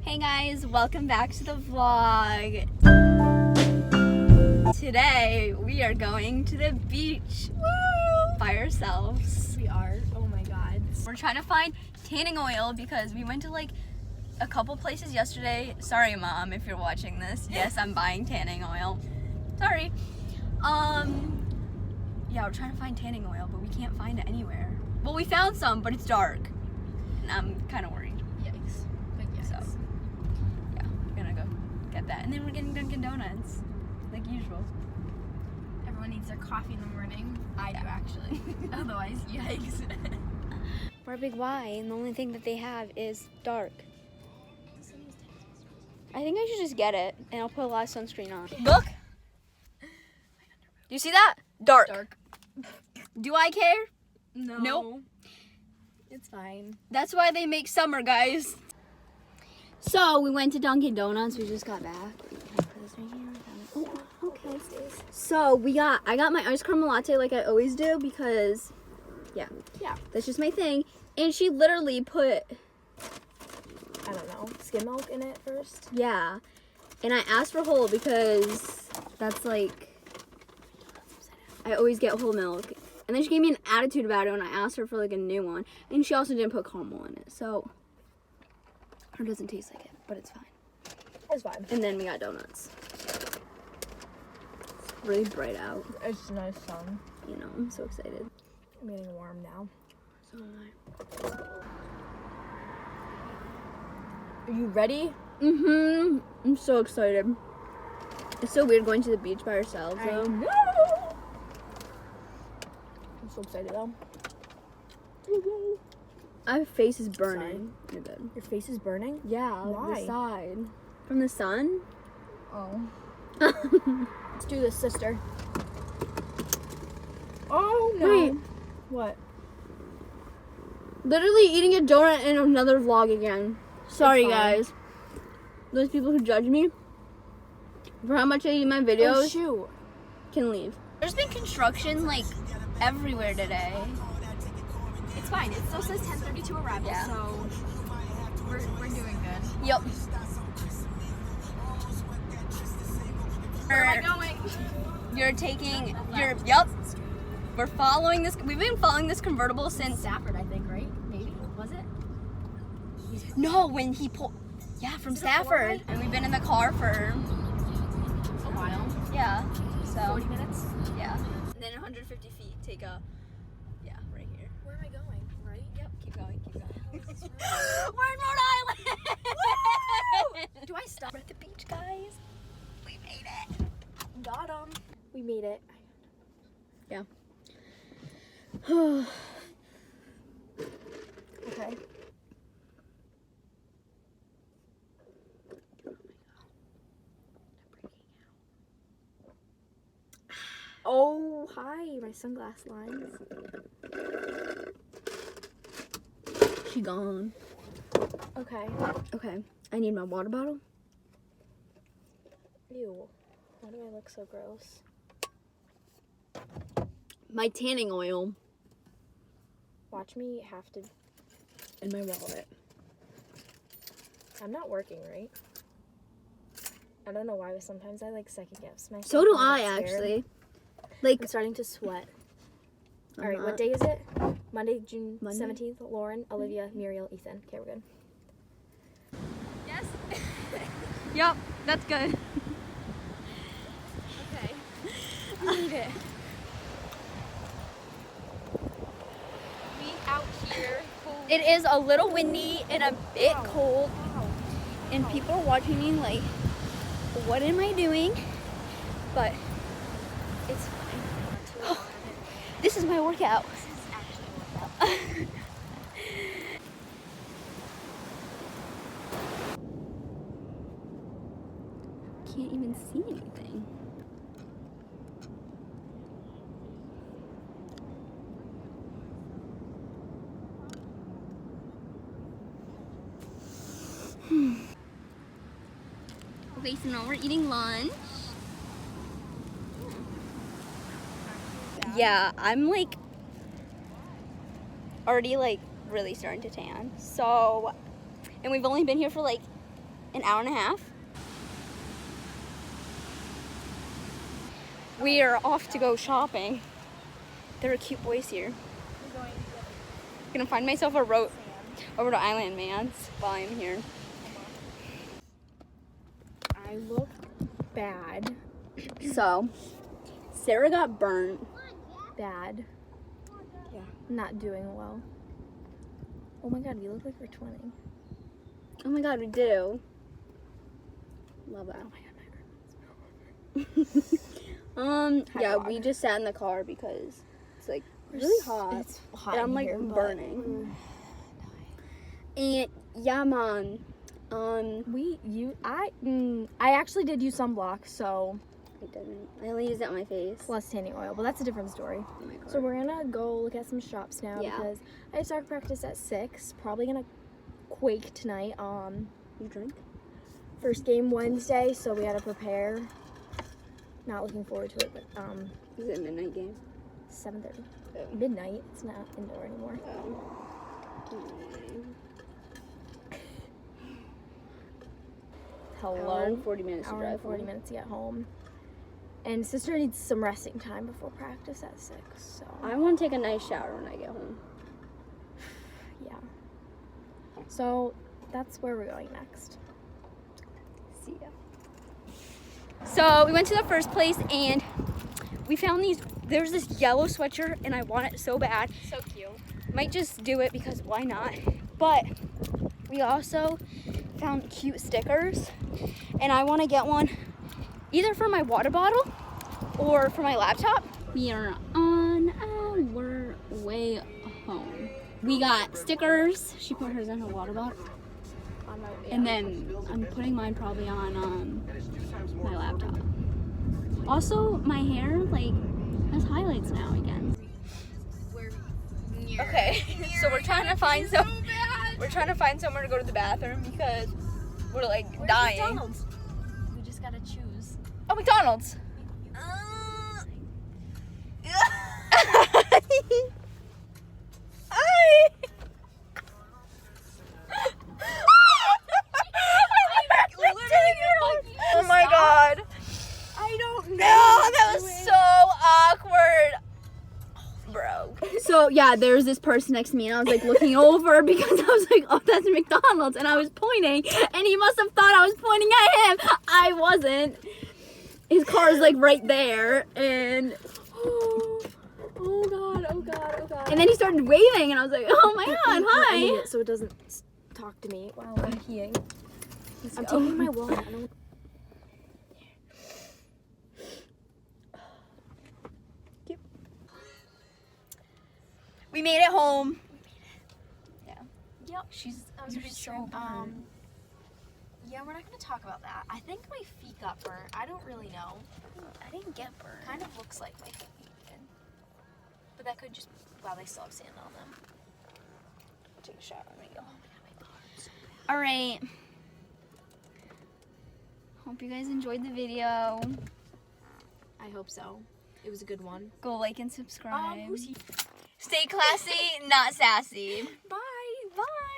Hey guys, welcome back to the vlog. Today we are going to the beach. Woo! By ourselves. We are. Oh my god. We're trying to find tanning oil because we went to like a couple places yesterday. Sorry mom if you're watching this. Yes, I'm buying tanning oil. Sorry. Yeah, we're trying to find tanning oil, but we can't find it anywhere. Well, we found some, but it's dark. And I'm kind of worried. Yikes. But yes. So, yeah, we're gonna go get that. And then we're getting Dunkin' Donuts, like usual. Everyone needs their coffee in the morning. I do actually. Otherwise, yikes. We're a big Y, and the only thing that they have is dark. I think I should just get it, and I'll put a lot of sunscreen on. Look! Do you see that? Dark. Dark. Do I care? No. Nope. It's fine. That's why they make summer, guys. So we went to Dunkin' Donuts. We just got back. Oh, okay. So I got my iced caramel latte like I always do because, yeah, that's just my thing. And she literally put, I don't know, skim milk in it first. yeah. And I asked for whole because that's like, I always get whole milk. And then she gave me an attitude about it when I asked her for like a new one. And she also didn't put caramel in it. So, it doesn't taste like it, but it's fine. It's fine. And then we got donuts. It's really bright out. It's nice sun. You know, I'm so excited. I'm getting warm now. So am Are you ready? I. I'm so excited. It's so weird going to the beach by ourselves though. I know. I'm so excited though. My face is burning. You're good. Your face is burning? Yeah, Why? the side. From the sun? Oh. Let's do this, sister. Oh no. Wait. What? Literally eating a donut in another vlog again. Sorry It's fine. guys. Those people who judge me for how much I eat my videos Oh shoot. can leave. There's been construction like everywhere today. It's fine. It still says 10:32 arrival, Yeah. so we're doing good. Yep. Where am I going? Yep. We're following this. We've been following this convertible since. Stafford, I think, right? Maybe. Was it? No, when he pulled. Yeah, from Is it a Stafford. four-way? And we've been in the car for. A while. Yeah. So. 40 minutes? Yeah. And then 150 feet, take a. Yeah, right here. Where am I going? Right? Yep. Keep going. Keep going. This road. We're in Rhode Island. Do I stop? We're at the beach, guys. We made it. Got 'em. We made it. Yeah. Okay. Oh, hi. My sunglass lines. She gone. Okay. Okay. I need my water bottle. Ew. Why do I look so gross? My tanning oil. Watch me have to... In my wallet. I'm not working, right? I don't know why, but sometimes I like second guess myself. So do and I get scared. actually. Like I'm starting to sweat. I'm All right, not. what day is it? Monday, June Monday? 17th. Lauren, Olivia, Muriel, Ethan. Okay, we're good. Yes. Yep, that's good. Okay. We need it. We out here. It is a little windy and a bit Wow. cold, Wow. and people are watching me like, what am I doing? But it's fine. This is my workout. This is actually a workout. Can't even see anything. Okay, so now we're eating lunch. Yeah, I'm like already like really starting to tan. So, and we've only been here for like an hour and a half. We are off to go shopping. There are cute boys here. I'm gonna find myself a road over to Island Man's while I'm here. I look bad. So, Sarah got burnt. Bad. Yeah. Not doing well. Oh my god, we look like we're 20. Oh my god, we do. Love that. Oh my god, my yeah, we just sat in the car because it's like really hot. It's hot And I'm in like here, but burning. And yeah, man. I actually did use sunblock, so I didn't. I only used it on my face. plus tanning oil, but that's a different story. Oh my god. So we're gonna go look at some shops now because I have soccer practice at 6. Probably gonna quake tonight. You drink? First game Wednesday, so we gotta prepare. Not looking forward to it, but Is it a midnight game? 7:30. Oh. Midnight. It's not indoor anymore. Hello. Hour and 40 minutes to Hour drive and 40 home. minutes to get home. And sister needs some resting time before practice at 6. So I want to take a nice shower when I get home. yeah. So that's where we're going next. See ya. So we went to the first place and we found these. There's this yellow sweatshirt and I want it so bad. So cute. Might just do it because why not? But we also found cute stickers and I want to get one either for my water bottle or for my laptop. We are on our way home. We got stickers. She put hers in her water bottle. And then I'm putting mine probably on my laptop. Also, my hair like has highlights now again. Okay, so we're trying to find somewhere to go to the bathroom because we're like dying. McDonald's? We just gotta choose. Oh, McDonald's. Oh my god. I don't know. No, that was so awkward. Bro. So yeah, there's this person next to me and I was like looking over because I was like, oh, that's McDonald's, and I was pointing and he must have thought I was pointing at him. I wasn't. His car is like right there and Oh god, oh god, oh god. and then he started waving and I was like, oh my god, I need hi. it so it doesn't talk to me while I'm peeing. I'm go. taking my wallet. I don't... We made it home. Yep. That was pretty so Yeah, we're not gonna talk about that. I think my feet got burnt. I don't really know. I didn't get burned. Kind of looks like my feet did. But that could just, wow, they still have sand on them. Take a shower. Oh my god, my God. All right. Hope you guys enjoyed the video. I hope so. It was a good one. Go like and subscribe. Who's he? Stay classy, not sassy. Bye. Bye.